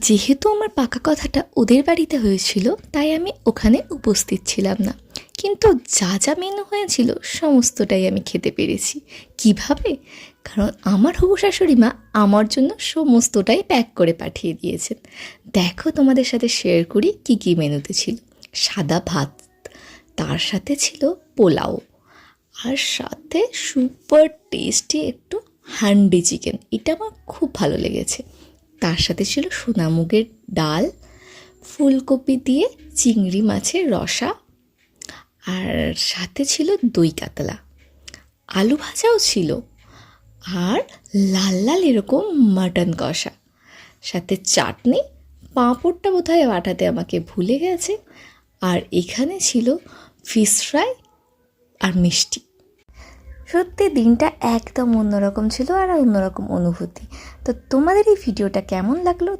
যেহেতু আমার পাকা কথাটা ওদের বাড়িতে হয়েছিল, তাই আমি ওখানে উপস্থিত ছিলাম না, কিন্তু যা যা মেনু হয়েছিল সমস্তটাই আমি খেতে পেরেছি। কিভাবে? কারণ আমার হবু শাশুড়ি মা আমার জন্য সমস্তটাই প্যাক করে পাঠিয়ে দিয়েছেন। দেখো, তোমাদের সাথে শেয়ার করি কী কী মেনুতে ছিল। সাদা ভাত, তার সাথে ছিল পোলাও, আর সাথে সুপার টেস্টি একটু হান্ডি চিকেন, এটা আমার খুব ভালো লেগেছে। তার সাথে ছিল সোনামুগের ডাল, ফুলকপি দিয়ে চিংড়ি মাছের রসা, আর সাথে ছিল দই কাতলা, আলু ভাজাও ছিল, আর লাল লাল এরকম মাটন কষা, সাথে চাটনি, পাঁপড়টা বোধহয় বাটাতে আমাকে ভুলে গেছে, আর এখানে ছিল ফিশ ফ্রাই আর মিষ্টি। সত্যি দিনটা একদম অন্যরকম ছিল আর অন্যরকম অনুভূতি। তো তোমাদের এই ভিডিওটা কেমন লাগলো?